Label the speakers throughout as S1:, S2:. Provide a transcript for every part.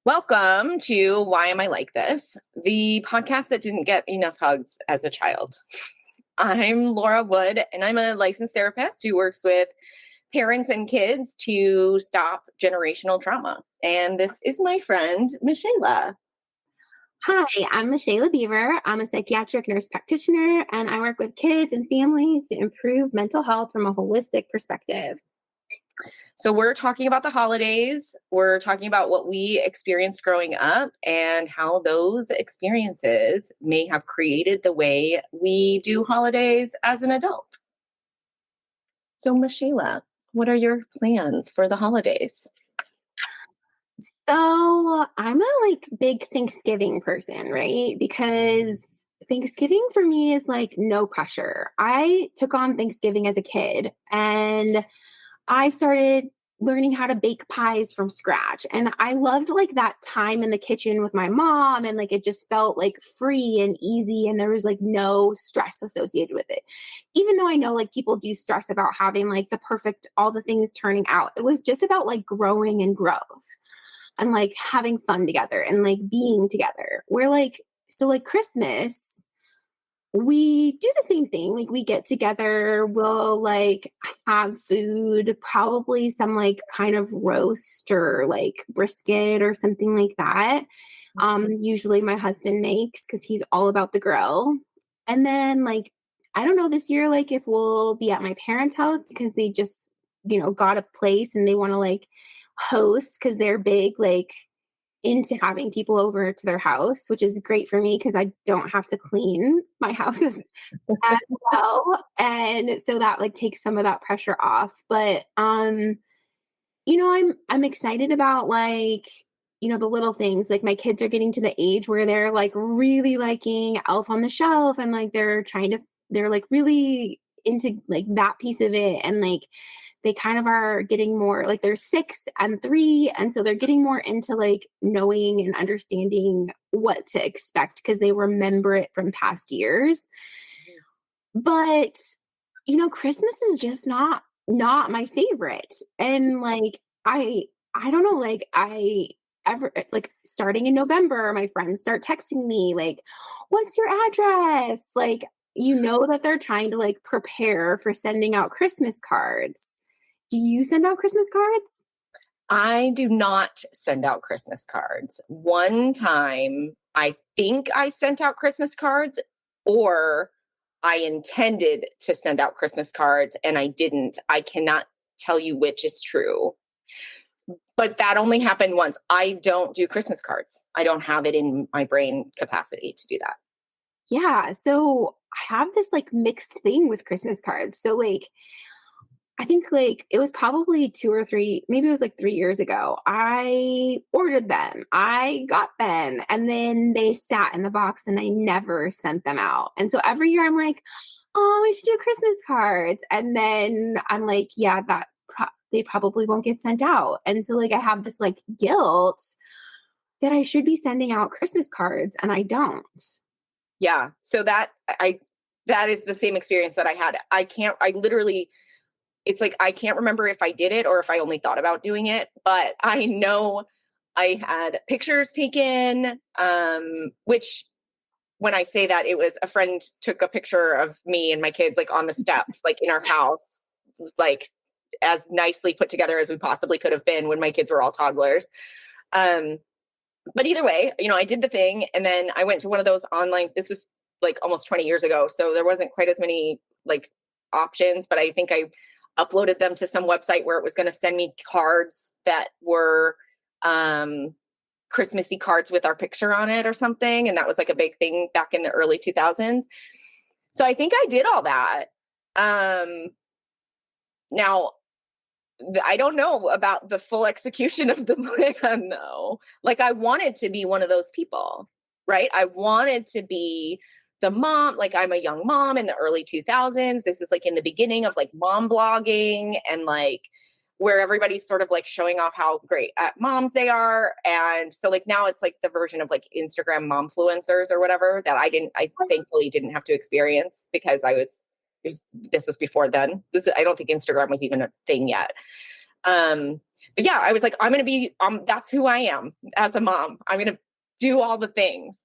S1: Welcome to Why Am I Like This? The podcast that didn't get enough hugs as a child. I'm Laura Wood, and I'm a licensed therapist who works with parents and kids to stop generational trauma. And this is my friend, Michaela.
S2: Hi, I'm Michaela Beaver. I'm a psychiatric nurse practitioner, and I work with kids and families to improve mental health from a holistic perspective.
S1: So we're talking about the holidays. We're talking about what we experienced growing up and how those experiences may have created the way we do holidays as an adult. So, Michaela, what are your plans for the holidays?
S2: So I'm a big Thanksgiving person, right? Because Thanksgiving for me is no pressure. I took on Thanksgiving as a kid and I started learning how to bake pies from scratch. And I loved that time in the kitchen with my mom, and it just felt free and easy, and there was no stress associated with it. Even though I know people do stress about having the perfect all the things turning out. It was just about growing and growth and having fun together and being together. We're Christmas, we do the same thing. We get together, we'll have food, probably some kind of roast or brisket or something like that. Usually my husband makes because he's all about the grill. And then I don't know this year if we'll be at my parents' house because they just, got a place and they want to host because they're big into having people over to their house, which is great for me because I don't have to clean my house as well. And so that takes some of that pressure off. But I'm excited about the little things. My kids are getting to the age where they're really liking Elf on the Shelf, and they're really into that piece of it. And they kind of are getting more they're 6 and 3. And so they're getting more into knowing and understanding what to expect because they remember it from past years. But, Christmas is just not my favorite. And I don't know, I ever starting in November, my friends start texting me what's your address? That they're trying to prepare for sending out Christmas cards. Do you send out Christmas cards?
S1: I do not send out Christmas cards. One time, I think I sent out Christmas cards, or I intended to send out Christmas cards and I didn't. I cannot tell you which is true. But that only happened once. I don't do Christmas cards. I don't have it in my brain capacity to do that.
S2: Yeah. So I have this mixed thing with Christmas cards. So I think it was probably 2 or 3, maybe it was 3 years ago. I ordered them. I got them, and then they sat in the box and I never sent them out. And so every year I'm oh, we should do Christmas cards. And then I'm yeah, they probably won't get sent out. And so I have this guilt that I should be sending out Christmas cards and I don't.
S1: Yeah. So that is the same experience that I had. I literally, it's I can't remember if I did it or if I only thought about doing it, but I know I had pictures taken, which when I say that, it was a friend took a picture of me and my kids on the steps, in our house, as nicely put together as we possibly could have been when my kids were all toddlers. But either way, I did the thing, and then I went to one of those online, this was almost 20 years ago. So there wasn't quite as many options, but I think I uploaded them to some website where it was going to send me cards that were Christmassy cards with our picture on it or something. And that was a big thing back in the early 2000s. So I think I did all that. Now, I don't know about the full execution of the plan, though. I wanted to be one of those people, right? I wanted to be the mom. I'm a young mom in the early 2000s. This is in the beginning of mom blogging and where everybody's sort of showing off how great at moms they are. And so now it's the version of Instagram momfluencers or whatever that I thankfully didn't have to experience because this was before then. I don't think Instagram was even a thing yet. But yeah, I was like, I'm going to be, that's who I am as a mom. I'm going to do all the things.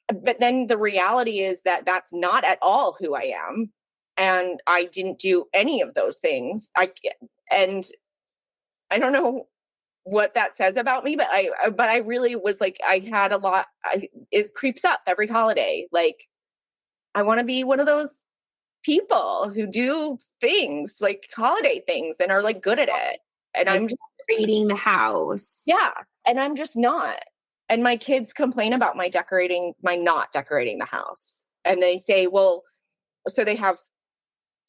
S1: But then the reality is that that's not at all who I am. And I didn't do any of those things. And I don't know what that says about me, but I really was like, I had a lot, it creeps up every holiday. Like, I want to be one of those people who do things like holiday things and are like good at it. And
S2: Like
S1: I'm just,
S2: creating the house.
S1: yeah. And I'm just not. And my kids complain about my not decorating the house. And they say, well, so they have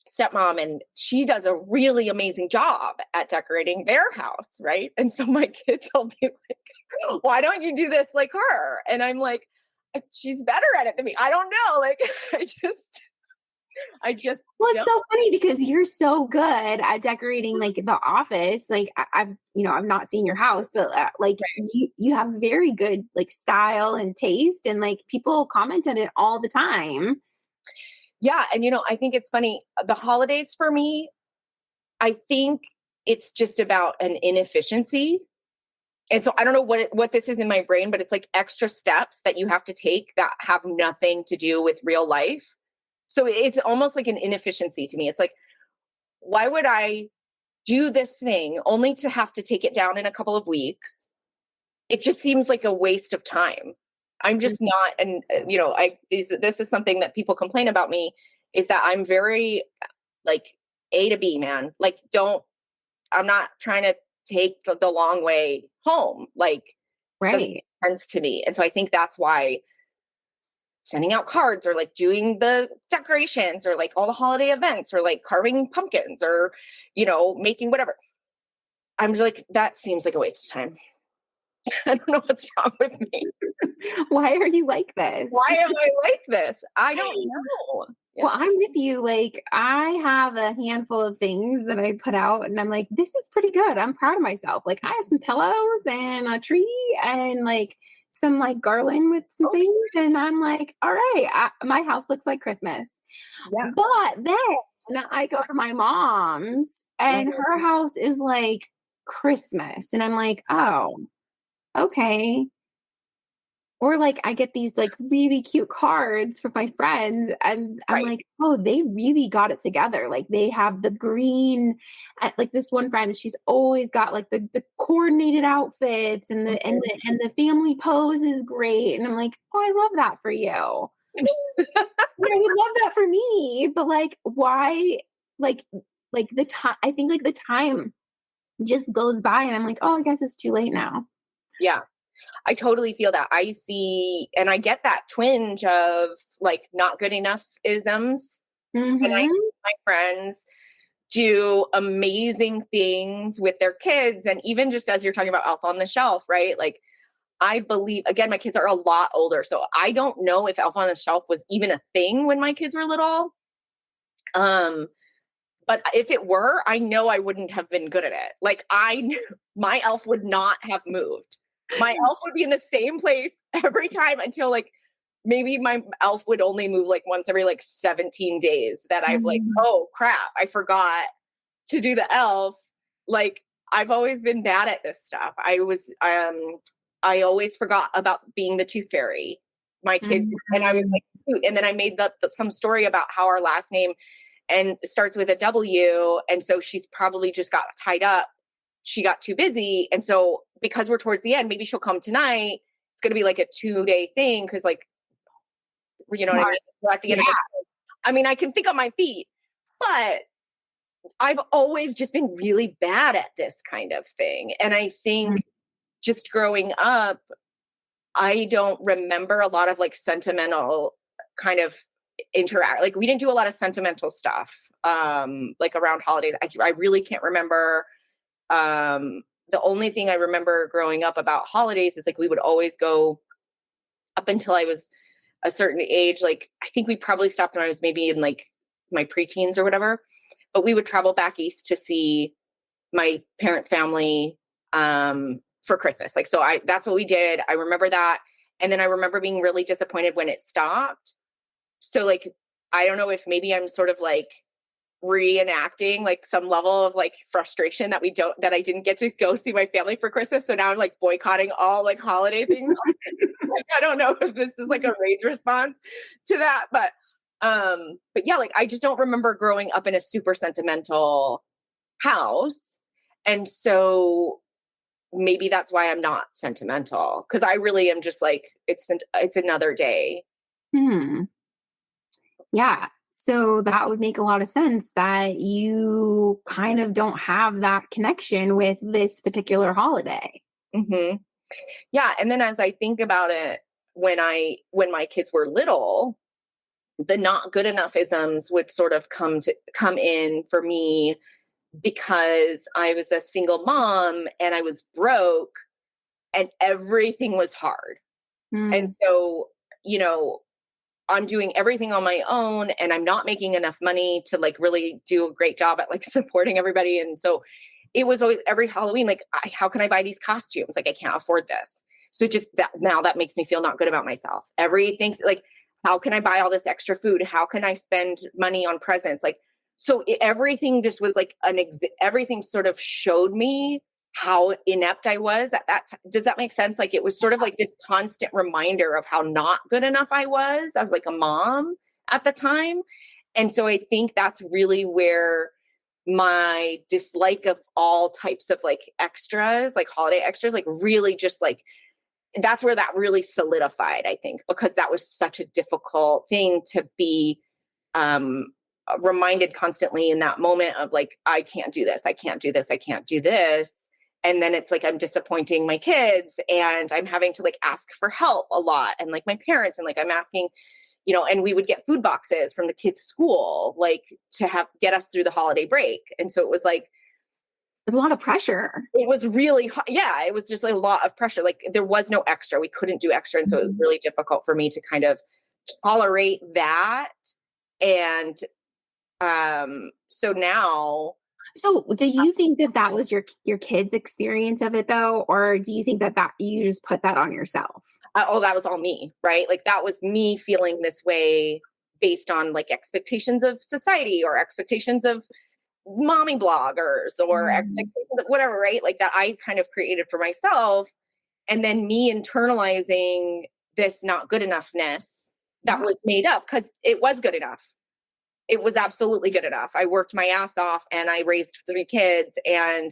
S1: stepmom and she does a really amazing job at decorating their house, right? And so my kids will be like, why don't you do this like her? And I'm like, she's better at it than me. I don't know. Like, I just
S2: Well, it's
S1: don't.
S2: so funny because you're so good at decorating like the office. Like I've not seen your house, but like
S1: Right.
S2: you have very good like style and taste, and like people comment on it all the time.
S1: Yeah. And, I think it's funny. The holidays for me, I think it's just about an inefficiency. And so I don't know what this is in my brain, but it's like extra steps that you have to take that have nothing to do with real life. So it's almost like an inefficiency to me. It's like, why would I do this thing only to have to take it down in a couple of weeks? It just seems like a waste of time. I'm just not, and this is something that people complain about me is that I'm very like A to B, man. Like, I'm not trying to take the long way home. Like, doesn't
S2: Right.
S1: make sense to me. And so I think that's why sending out cards or like doing the decorations or like all the holiday events or like carving pumpkins or, making whatever. I'm just like, that seems like a waste of time. I don't know what's wrong with me.
S2: Why are you like this?
S1: Why am I like this? I don't know. Yeah.
S2: Well, I'm with you. Like, I have a handful of things that I put out, and I'm like, this is pretty good. I'm proud of myself. Like, I have some pillows and a tree and like some like garland with some
S1: Okay.
S2: things. And I'm like, all right, my house looks like Christmas.
S1: Yeah.
S2: But then I go to my mom's, and
S1: Mhm.
S2: her house is like Christmas. And I'm like, oh, okay. Or like I get these like really cute cards from my friends, and I'm
S1: Right.
S2: like, "Oh, they really got it together." Like they have the green, like this one friend, she's always got like the coordinated outfits, and the family pose is great. And I'm like, "Oh, I love that for you." I would love that for me, but like why like the time I think like the time just goes by, and I'm like, "Oh, I guess it's too late now."
S1: Yeah. I totally feel that. I see, and I get that twinge of like not good enough isms. And I see
S2: Mhm.
S1: my friends do amazing things with their kids. And even just as you're talking about Elf on the Shelf, right? Like, I believe, again, my kids are a lot older. So I don't know if Elf on the Shelf was even a thing when my kids were little. Um, but if it were, I know I wouldn't have been good at it. Like, my elf would not have moved. My elf would be in the same place every time until like maybe my elf would only move like once every like 17 days that I've like,
S2: Mhm.
S1: oh crap, I forgot to do the elf. Like, I've always been bad at this stuff. I always forgot about being the tooth fairy. My kids, and I was
S2: Mhm.
S1: like, "Shoot." And then I made some story about how our last name and starts with a W. And so she's probably just got tied up. She got too busy. And so because we're towards the end, maybe she'll come tonight. It's going to be like a 2-day thing. Cause like, you know what I
S2: Smart.
S1: mean? We're at the
S2: Yeah.
S1: end of the, I mean, I can think on my feet, but I've always just been really bad at this kind of thing. And I think just growing up, I don't remember a lot of like sentimental kind of interact. Like, we didn't do a lot of sentimental stuff like around holidays. I really can't remember. The only thing I remember growing up about holidays is like we would always go up until I was a certain age. Like, I think we probably stopped when I was maybe in like my preteens or whatever. But we would travel back east to see my parents' family for Christmas. Like, so that's what we did. I remember that. And then I remember being really disappointed when it stopped. So like, I don't know if maybe I'm sort of like reenacting like some level of like frustration that I didn't get to go see my family for Christmas. So now I'm like boycotting all like holiday things. Like, I don't know if this is like a rage response to that, but yeah, like I just don't remember growing up in a super sentimental house. And so maybe that's why I'm not sentimental, because I really am just like, it's another day.
S2: Hmm. Yeah. So that would make a lot of sense that you kind of don't have that connection with this particular holiday.
S1: Hmm. Yeah. And then as I think about it, when my kids were little, the not good enough isms would sort of come in for me because I was a single mom and I was broke and everything was hard. And
S2: Mm,
S1: so, you know, I'm doing everything on my own and I'm not making enough money to like really do a great job at like supporting everybody. And so it was always every Halloween, like, how can I buy these costumes? Like, I can't afford this. So just that now that makes me feel not good about myself. Everything's like, how can I buy all this extra food? How can I spend money on presents? Like, so everything just was like everything sort of showed me how inept I was at that time. Does that make sense? Like it was sort of like this constant reminder of how not good enough I was as like a mom at the time. And so I think that's really where my dislike of all types of like extras, like holiday extras, like really just like that's where that really solidified, I think, because that was such a difficult thing to be um reminded constantly in that moment of like, I can't do this, I can't do this, I can't do this. And then it's like I'm disappointing my kids and I'm having to like ask for help a lot, and like my parents, and like I'm asking, and we would get food boxes from the kids' school, like to get us through the holiday break. And so it was like,
S2: there's a lot of pressure.
S1: it was really, yeah, it was just like a lot of pressure. Like there was no extra. We couldn't do extra. And so it was
S2: Mhm.
S1: really difficult for me to kind of tolerate that. And so now,
S2: So, do you think that that was your kids' experience of it though, or do you think that you just put that on yourself?
S1: oh, that was all me, right? Like that was me feeling this way based on like expectations of society or expectations of mommy bloggers or
S2: Mm,
S1: expectations of whatever, right? Like that I kind of created for myself. And then me internalizing this not good enoughness that
S2: yeah,
S1: was made up because it was good enough. It was absolutely good enough. I worked my ass off and I raised 3 kids, and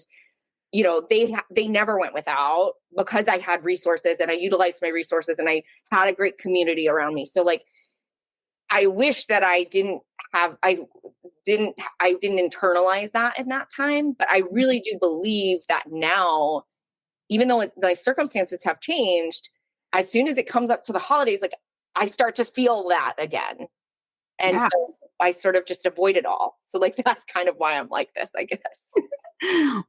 S1: they never went without because I had resources and I utilized my resources and I had a great community around me. So like I wish that have I didn't internalize that in that time, but I really do believe that now, even though the circumstances have changed, as soon as it comes up to the holidays, like I start to feel that again. And
S2: yeah.
S1: so I sort of just avoid it all. So like that's kind of why I'm like this, I guess.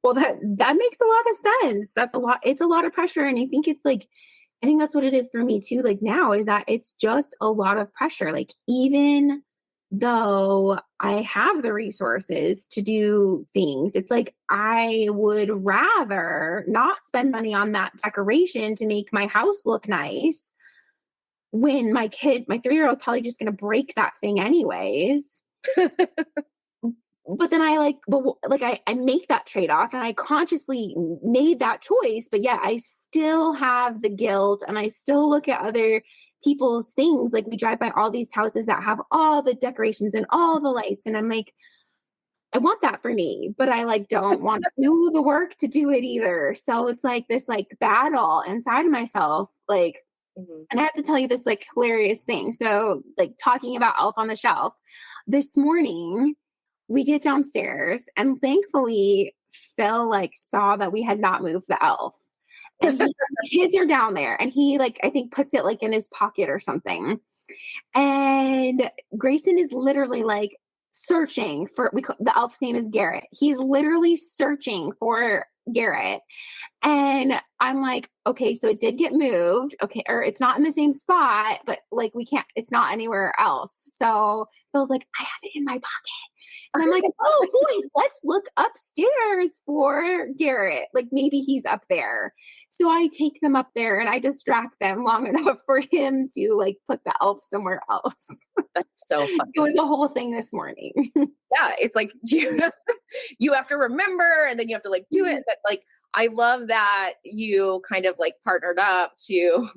S2: Well, that makes a lot of sense. That's a lot. It's a lot of pressure, and I think it's like, I think that's what it is for me too. Like now, is that it's just a lot of pressure. Like even though I have the resources to do things, it's like I would rather not spend money on that decoration to make my house look nice when my 3-year-old probably just going to break that thing anyways. But then I make that trade-off and I consciously made that choice, but yeah, I still have the guilt and I still look at other people's things. Like we drive by all these houses that have all the decorations and all the lights, and I'm like, I want that for me, but I like don't want to do the work to do it either. So it's like this like battle inside of myself. Like,
S1: Mhm.
S2: and I have to tell you this like hilarious thing. So like talking about Elf on the Shelf, this morning we get downstairs and thankfully Phil like saw that we had not moved the elf. And the kids are down there and he like I think puts it like in his pocket or something. And Grayson is literally like searching for the elf's name is Garrett. He's literally searching for Garrett. And I'm like, okay, so it did get moved. Okay, or it's not in the same spot, but like we can't, it's not anywhere else. So Phil's like, I have it in my pocket. So I'm like, oh, boys, let's look upstairs for Garrett. Like maybe he's up there. So I take them up there and I distract them long enough for him to like put the elf somewhere else.
S1: That's so
S2: It
S1: funny.
S2: was a whole thing this morning.
S1: Yeah, it's like you have to remember and then you have to like do it. But like I love that you kind of like partnered up to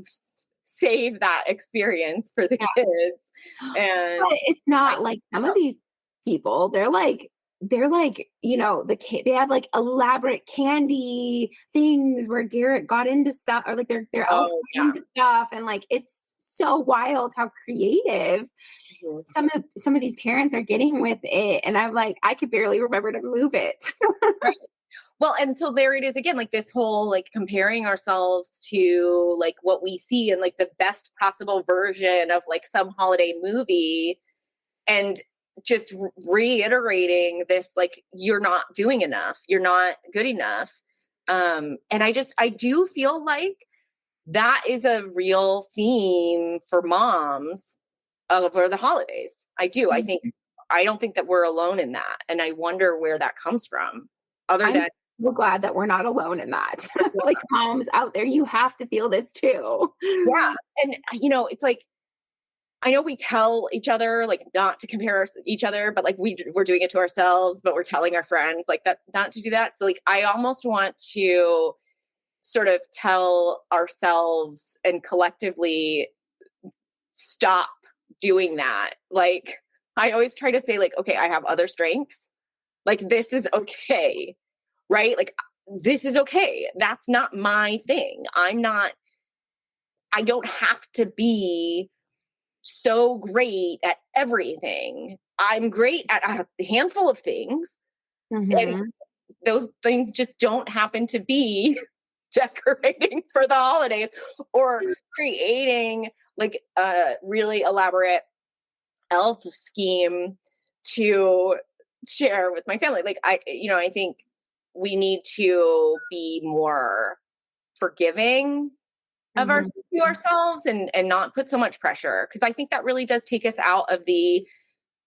S1: save that experience for the
S2: Yeah.
S1: kids.
S2: But
S1: And
S2: it's
S1: I,
S2: not like some of these people, they're like, they have like elaborate candy things where Garrett got into stuff or like their elf
S1: oh
S2: got
S1: yeah.
S2: into stuff. And like it's so wild how creative
S1: Mhm.
S2: some of these parents are getting with it. And I'm like, I could barely remember to move it.
S1: Right. Well, and so there it is again, like this whole like comparing ourselves to like what we see in like the best possible version of like some holiday movie and just reiterating this like you're not doing enough, you're not good enough. And I do feel like that is a real theme for moms over the holidays. I do. I don't think that we're alone in that, and I wonder where that comes from other
S2: I'm
S1: than
S2: so glad that we're not alone in that. Like moms out there, you have to feel this too.
S1: yeah. And it's like I know we tell each other like not to compare each other, but like we're doing it to ourselves, but we're telling our friends like that not to do that. So like I almost want to sort of tell ourselves and collectively stop doing that. Like I always try to say like, okay, I have other strengths. Like this is okay, right? Like this is okay. That's not my thing. I don't have to be so great at everything. I'm great at a handful of things, and
S2: Mhm.
S1: those things just don't happen to be decorating for the holidays or creating like a really elaborate elf scheme to share with my family. Like I think we need to be more forgiving of our
S2: Mhm.
S1: to ourselves and not put so much pressure because I think that really does take us out of the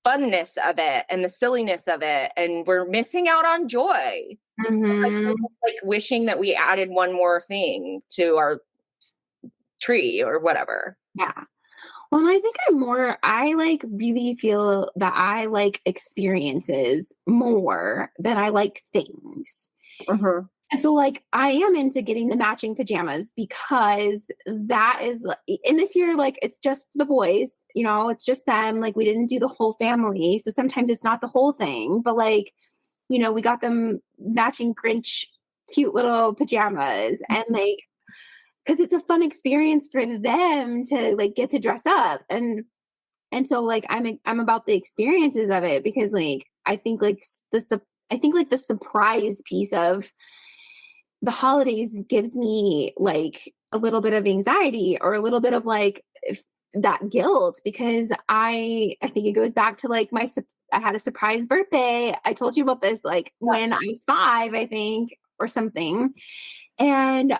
S1: funness of it and the silliness of it and we're missing out on joy because we're
S2: Mhm.
S1: just, like wishing that we added one more thing to our tree or whatever.
S2: Yeah. Well, and I think I like really feel that I like experiences more than I like things.
S1: Mhm.
S2: And so, like, I am into getting the matching pajamas because that is, in this year, like, it's just the boys, it's just them. Like, we didn't do the whole family. So sometimes it's not the whole thing, but like, we got them matching Grinch cute little pajamas and like, because it's a fun experience for them to like get to dress up and so like I'm about the experiences of it because like I think like the surprise piece of the holidays gives me like a little bit of anxiety or a little bit of like that guilt because I think it goes back to like I had a surprise birthday. I told you about this like when I was 5, I think, or something. And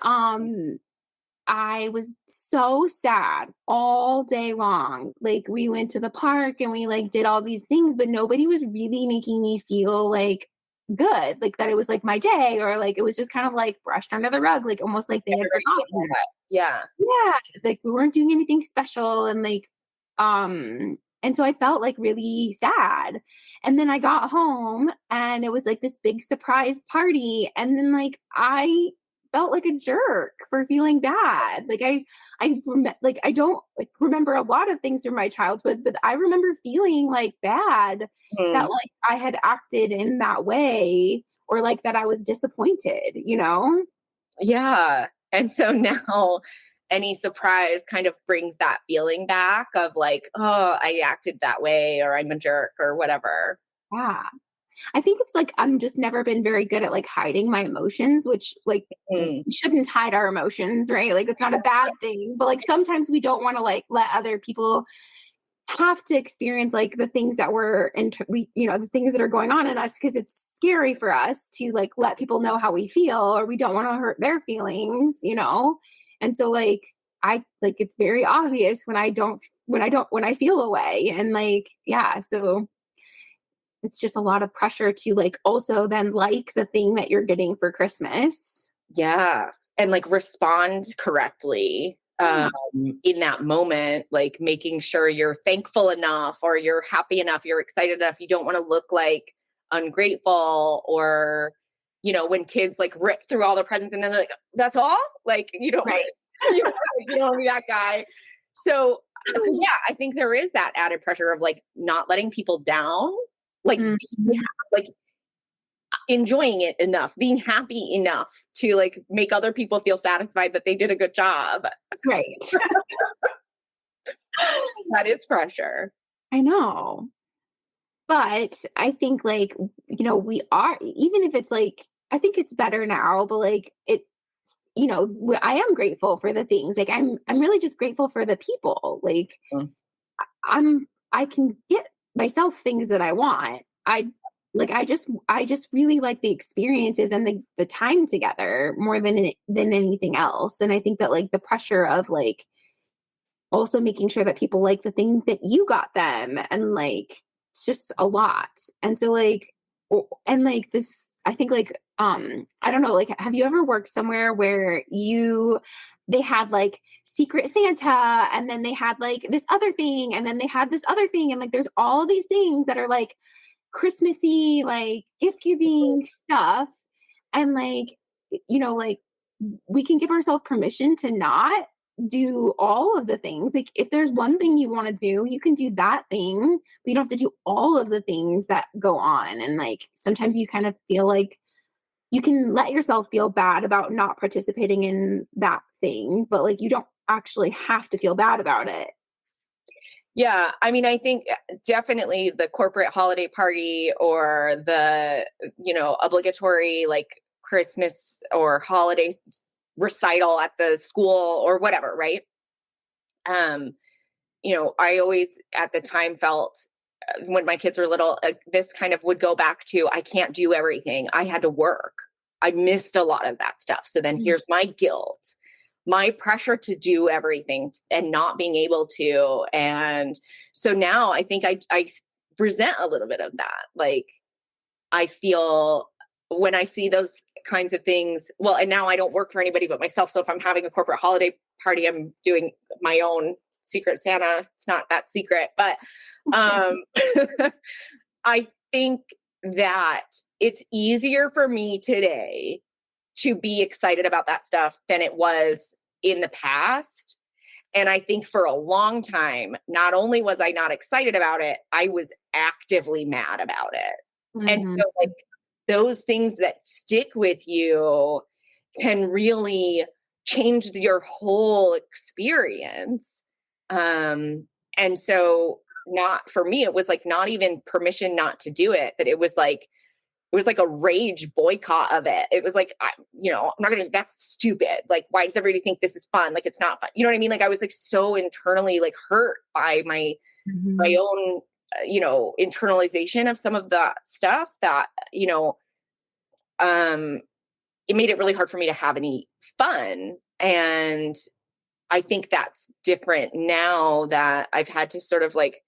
S2: I was so sad all day long. Like we went to the park and we like did all these things, but nobody was really making me feel like good, like that it was like my day or like it was just kind of like brushed under the rug, like almost like they had
S1: Everybody did
S2: forgotten.
S1: that. Yeah.
S2: Yeah, like we weren't doing anything special and so I felt like really sad. And then I got home and it was like this big surprise party and then like I felt like a jerk for feeling bad. Like like I don't like remember a lot of things from my childhood, but I remember feeling like bad that
S1: Mhm.
S2: like I had acted in that way or like that I was disappointed.
S1: Yeah. And so now any surprise kind of brings that feeling back of like, oh, I acted that way or I'm a jerk or whatever.
S2: Yeah. I think it's like I'm just never been very good at like hiding my emotions, which like
S1: Mm.
S2: we shouldn't hide our emotions, right? Like it's not a bad thing, but like sometimes we don't want to like let other people have to experience like the things that the things that are going on in us because it's scary for us to like let people know how we feel or we don't want to hurt their feelings. And so like I like it's very obvious when I feel away and like yeah, so it's just a lot of pressure to like also then like the thing that you're getting for Christmas.
S1: Yeah. And like respond correctly
S2: Yeah.
S1: in that moment, like making sure you're thankful enough or you're happy enough, you're excited enough. You don't want to look like ungrateful or, when kids like rip through all the presents and then they're like, that's all? Like,
S2: Right.
S1: you don't want to be that guy. So yeah, I think there is that added pressure of like not letting people down, like,
S2: Mhm.
S1: like enjoying it enough, being happy enough to like make other people feel satisfied that they did a good job.
S2: Right.
S1: That is pressure.
S2: I know. But I think like, we are, even if it's like, I think it's better now, but like I am grateful for the things. Like I'm really just grateful for the people. Like
S1: Mm.
S2: I can get myself things that I want. I just really like the experiences and the time together more than anything else. And I think that like the pressure of like also making sure that people like the thing that you got them, and like it's just a lot. And so like and like this, I think like I don't know, like have you ever worked somewhere where they had like secret Santa, and then they had like this other thing, and then they had this other thing, and like there's all these things that are like Christmassy, like gift giving stuff, and like we can give ourselves permission to not do all of the things. Like if there's one thing you want to do, you can do that thing, but you don't have to do all of the things that go on. And like sometimes you kind of feel like you can let yourself feel bad about not participating in that thing, but like you don't actually have to feel bad about it.
S1: Yeah, I mean, I think definitely the corporate holiday party or the, obligatory like Christmas or holiday recital at the school or whatever, right? Um, I always at the time felt when my kids were little, this kind of would go back to I can't do everything. I had to work. I missed a lot of that stuff. So then
S2: Mm.
S1: here's my guilt, my pressure to do everything and not being able to. And so now I think I resent a little bit of that. Like I feel when I see those kinds of things, well, and now I don't work for anybody but myself. So if I'm having a corporate holiday party, I'm doing my own secret Santa. It's not that secret, but um, I think that it's easier for me today to be excited about that stuff than it was in the past. And I think for a long time, not only was I not excited about it, I was actively mad about it. And
S2: Mhm.
S1: so, like, those things that stick with you can really change your whole experience. And so, not for me, it was like not even permission not to do it, but it was like a rage boycott of it. It was like, I'm not going to, that's stupid. Like, why does everybody think this is fun? Like, it's not fun. You know what I mean? Like, I was like so internally like hurt by my
S2: Mhm.
S1: own, internalization of some of the stuff that, um, it made it really hard for me to have any fun. And I think that's different now that I've had to sort of like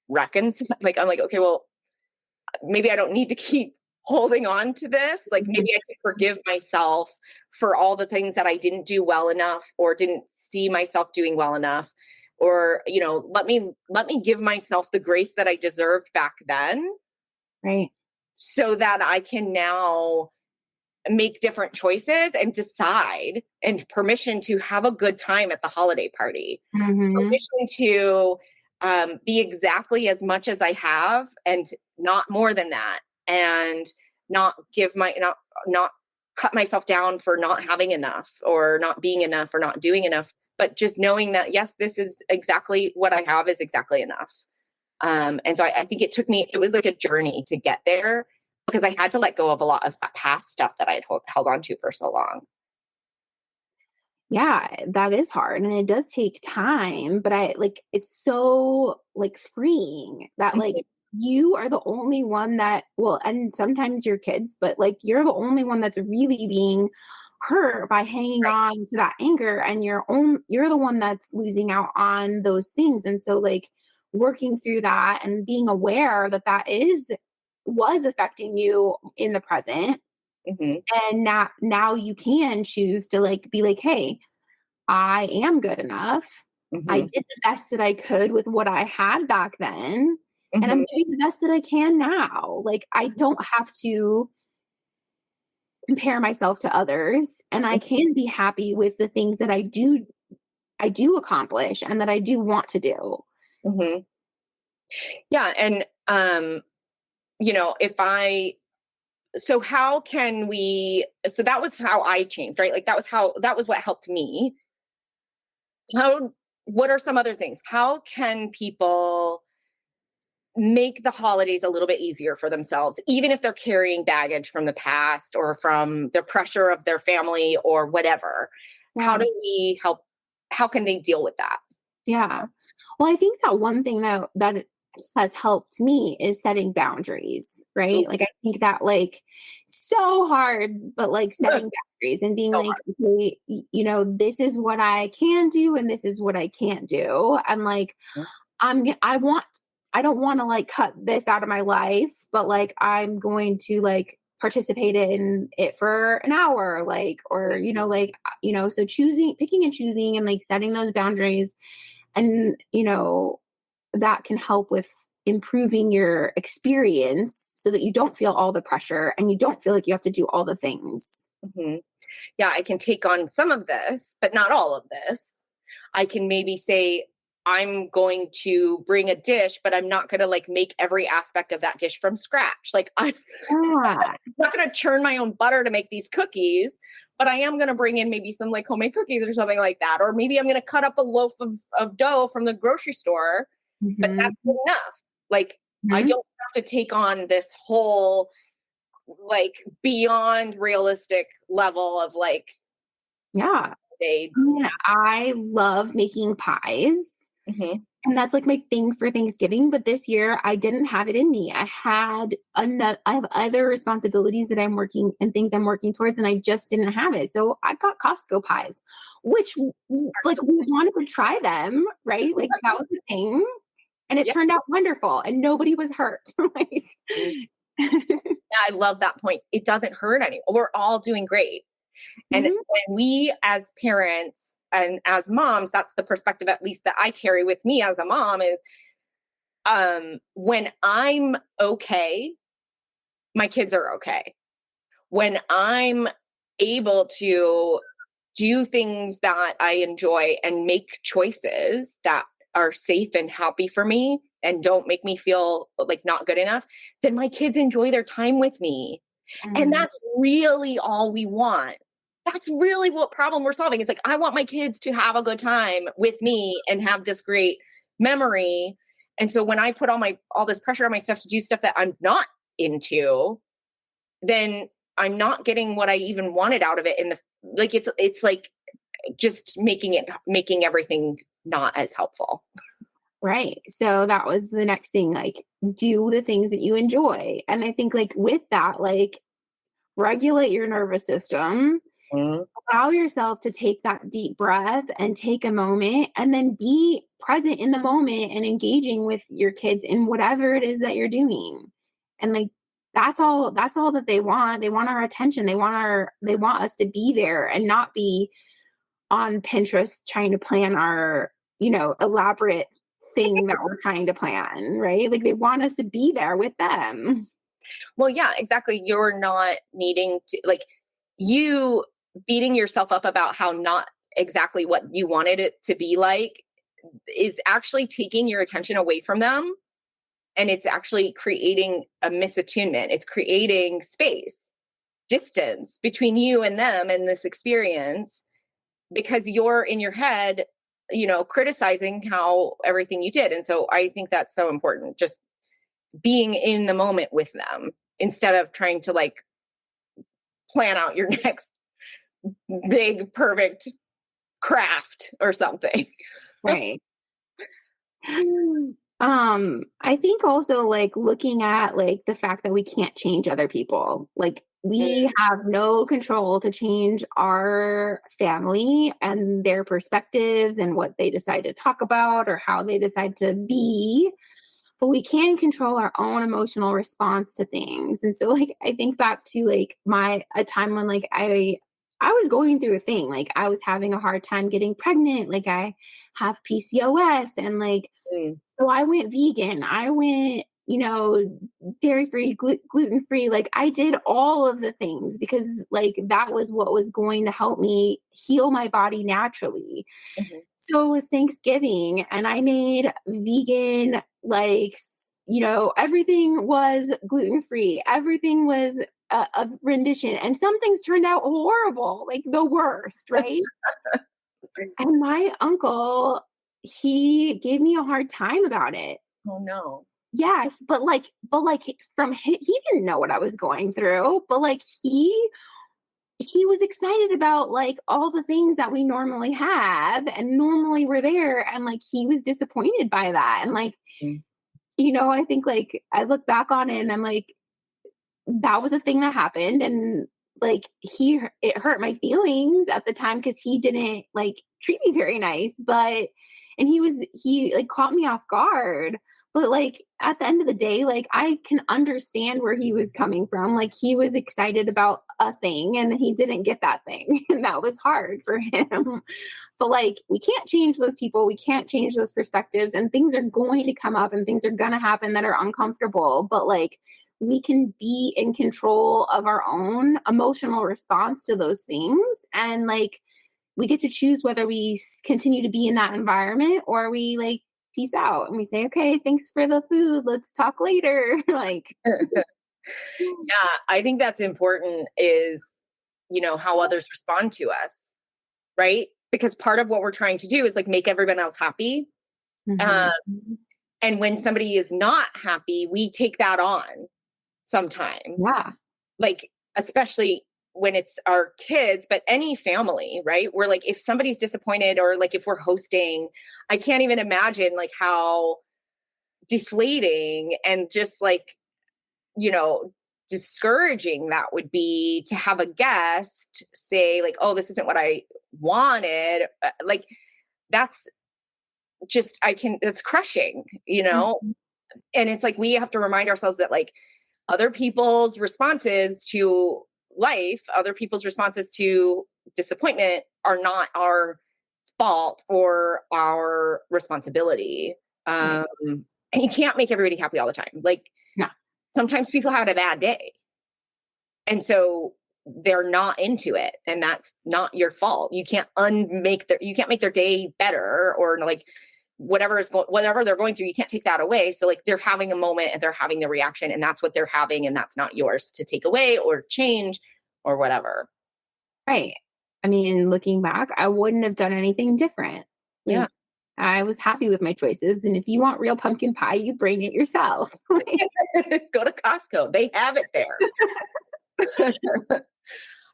S1: reconcile. Like, I'm like, okay, well, maybe I don't need to keep holding on to this. Like maybe I could forgive myself for all the things that I didn't do well enough or didn't see myself doing well enough. Or, let me give myself the grace that I deserved back then
S2: Right.
S1: so that I can now make different choices and decide and permission to have a good time at the holiday party.
S2: Mhm.
S1: Permission to be exactly as much as I have and not more than that, and not cut myself down for not having enough or not being enough or not doing enough, but just knowing that yes, this is exactly what I have is exactly enough. And so I think it was like a journey to get there because I had to let go of a lot of that past stuff that I had held on to for so long.
S2: Yeah, that is hard and it does take time, but I like it's so like freeing that like you are the only one that well, and sometimes your kids, but like you're the only one that's really being hurt by hanging
S1: Right.
S2: on to that anger, and you're the one that's losing out on those things. And so like working through that and being aware that that is was affecting you in the present.
S1: Mhm.
S2: And now you can choose to like be like, hey, I am good enough. I
S1: Mhm.
S2: did the best that I could with what I had back then, and I'm
S1: Mhm.
S2: doing the best that I can now. Like, I don't have to compare myself to others, and I can be happy with the things that I do accomplish and that I do want to do.
S1: Mhm. Yeah, and if I so how can we so that was how I changed, right? Like that was what helped me. How what are some other things? How can people make the holidays a little bit easier for themselves, even if they're carrying baggage from the past or from the pressure of their family or whatever? How
S2: Yeah.
S1: do we help? How can they deal with that?
S2: Yeah. Well, I think that one thing that has helped me is setting boundaries, right?
S1: Ooh,
S2: Like I think that like so hard, but like setting boundaries and being
S1: so
S2: like, okay, this is what I can do and this is what I can't do. And like
S1: hard.
S2: I want I don't want to like cut this out of my life, but like I'm going to like participate in it for an hour, like, or so picking and choosing and like setting those boundaries, and that can help with improving your experience so that you don't feel all the pressure and you don't feel like you have to do all the things.
S1: Mhm. Yeah, I can take on some of this, but not all of this. I can maybe say, I'm going to bring a dish, but I'm not going to like make every aspect of that dish from scratch. Like, I'm
S2: Yeah.
S1: not going to churn my own butter to make these cookies, but I am going to bring in maybe some like homemade cookies or something like that. Or maybe I'm going to cut up a loaf of dough from the grocery store, but
S2: Hmm.
S1: that's good enough. Like, I
S2: Hmm.
S1: don't have to take on this whole like beyond realistic level of like
S2: Yeah.
S1: they.
S2: Yeah. I love making pies.
S1: Mhm.
S2: And that's like my thing for Thanksgiving. But this year I didn't have it in me. I have other responsibilities that I'm working and things I'm working towards, and I just didn't have it. So I got Costco pies, which like we wanted to try them, right? Like that was the thing. And it
S1: Yeah.
S2: turned out wonderful and nobody was hurt. Like,
S1: Mm. Yeah, I love that point. It doesn't hurt anymore. We're all doing great. And
S2: mhm,
S1: when we as parents and as moms, that's the perspective at least that I carry with me as a mom is when I'm okay, my kids are okay. When I'm able to do things that I enjoy and make choices that are safe and happy for me and don't make me feel like not good enough, then my kids enjoy their time with me. And
S2: mhm,
S1: that's really all we want. That's really what problem we're solving. It's like, I want my kids to have a good time with me and have this great memory. And so when I put all this pressure on myself to do stuff that I'm not into, then I'm not getting what I even wanted out of it in the like it's like just making everything not as helpful.
S2: right. So that was the next thing, like do the things that you enjoy. And I think like with that, like regulate your nervous system,
S1: Mm,
S2: allow yourself to take that deep breath and take a moment and then be present in the moment and engaging with your kids in whatever it is that you're doing. And like that's all that they want our attention, they want us to be there and not be on Pinterest trying to plan our elaborate thing that we're trying to plan, right? Like they want us to be there with them.
S1: well, yeah, exactly. You're not needing to like you beating yourself up about how not exactly what you wanted it to be like is actually taking your attention away from them, and it's actually creating a misattunement. It's creating space, distance between you and them and this experience because you're in your head, criticizing how everything you did. And so I think that's so important. Just being in the moment with them instead of trying to like plan out your next big perfect craft or something.
S2: Right. I think also like looking at like the fact that we can't change other people. Like we have no control to change our family and their perspectives and what they decide to talk about or how they decide to be. but we can control our own emotional response to things. And so like I think back to like my a time when like I was going through a thing. Like I was having a hard time getting pregnant. Like I have PCOS and like
S1: Mm,
S2: so I went vegan. I went, dairy free, gluten free. Like I did all of the things because like that was what was going to help me heal my body naturally.
S1: mhm.
S2: So it was Thanksgiving and I made vegan, like, everything was gluten free. Everything was a rendition. And some things turned out horrible, like the worst, right? And my uncle, he gave me a hard time about it.
S1: Oh no.
S2: Yeah, but like he didn't know what I was going through, but like he was excited about like all the things that we normally have and normally were there, and like he was disappointed by that. And like,
S1: Mm.
S2: I think like I look back on it and I'm like, that was a thing that happened, and like it hurt my feelings at the time because he didn't like treat me very nice, but and he like caught me off guard. But like at the end of the day, like I can understand where he was coming from. Like he was excited about a thing and he didn't get that thing and that was hard for him. But like we can't change those people, we can't change those perspectives, and things are going to come up and things are going to happen that are uncomfortable, but like we can be in control of our own emotional response to those things. And like we get to choose whether we continue to be in that environment or we like peace out and we say, okay, thanks for the food, let's talk later. Like,
S1: Yeah, I think that's important is, how others respond to us, right? Because part of what we're trying to do is like make everyone else happy.
S2: mhm.
S1: Um, and when somebody is not happy, we take that on sometimes,
S2: Yeah,
S1: like, especially when it's our kids, but any family, right? We're like, if somebody's disappointed or like if we're hosting, I can't even imagine like how deflating and just like, you know, discouraging that would be to have a guest say like, oh, this isn't what I wanted. Like that's just, it's crushing,
S2: mhm.
S1: and it's like we have to remind ourselves that like other people's responses to life, other people's responses to disappointment are not our fault or our responsibility.
S2: Right.
S1: um and you can't make everybody happy all the time. Like
S2: No.
S1: sometimes people have a bad day, and so they're not into it, and that's not your fault. You can't make their day better, or like whatever they're going through, you can't take that away. So like they're having a moment and they're having the reaction, and that's what they're having, and that's not yours to take away or change or whatever.
S2: Right. I mean, looking back, I wouldn't have done anything different.
S1: Yeah.
S2: Like, I was happy with my choices. And if you want real pumpkin pie, you bring it yourself.
S1: Go to Costco, they have it there.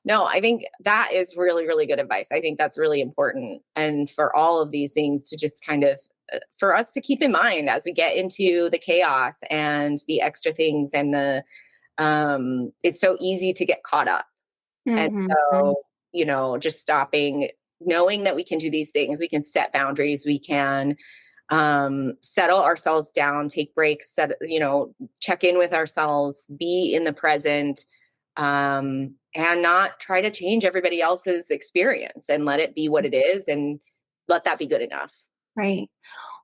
S1: No, I think that is really, really good advice. I think that's really important. And for all of these things to just kind of, for us to keep in mind as we get into the chaos and the extra things and it's so easy to get caught up. And
S2: Mhm.
S1: so, just stopping, knowing that we can do these things, we can set boundaries, we can settle ourselves down, take breaks, check in with ourselves, be in the present, and not try to change everybody else's experience, and let it be what it is, and let that be good enough.
S2: Right.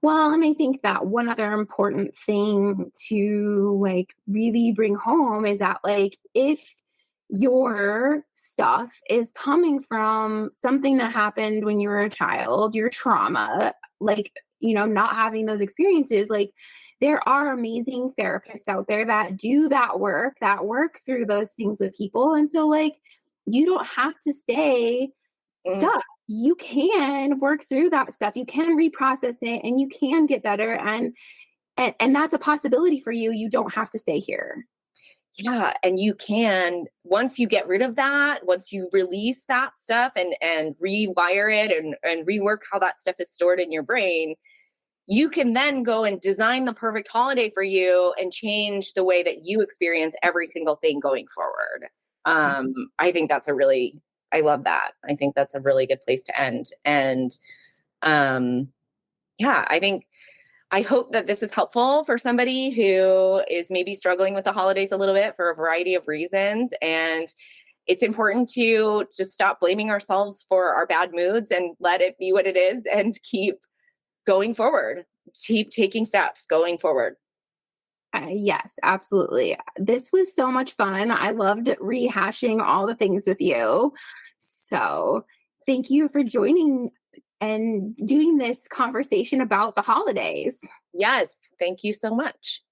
S2: Well, and I think that one other important thing to like really bring home is that like if your stuff is coming from something that happened when you were a child, your trauma, like, not having those experiences, like there are amazing therapists out there that do that work through those things with people. And so like you don't have to stay
S1: Mm.
S2: stuck. You can work through that stuff. You can reprocess it and you can get better, and that's a possibility for you. You don't have to stay here.
S1: Yeah, and you can, once you get rid of that, once you release that stuff and rewire it and rework how that stuff is stored in your brain, you can then go and design the perfect holiday for you and change the way that you experience every single thing going forward. I think I love that. I think that's a really good place to end. And yeah, I think I hope that this is helpful for somebody who is maybe struggling with the holidays a little bit for a variety of reasons. And it's important to just stop blaming ourselves for our bad moods and let it be what it is and keep going forward, keep taking steps going forward.
S2: Yes, absolutely. This was so much fun. I loved rehashing all the things with you. So, thank you for joining and doing this conversation about the holidays.
S1: Yes. Thank you so much.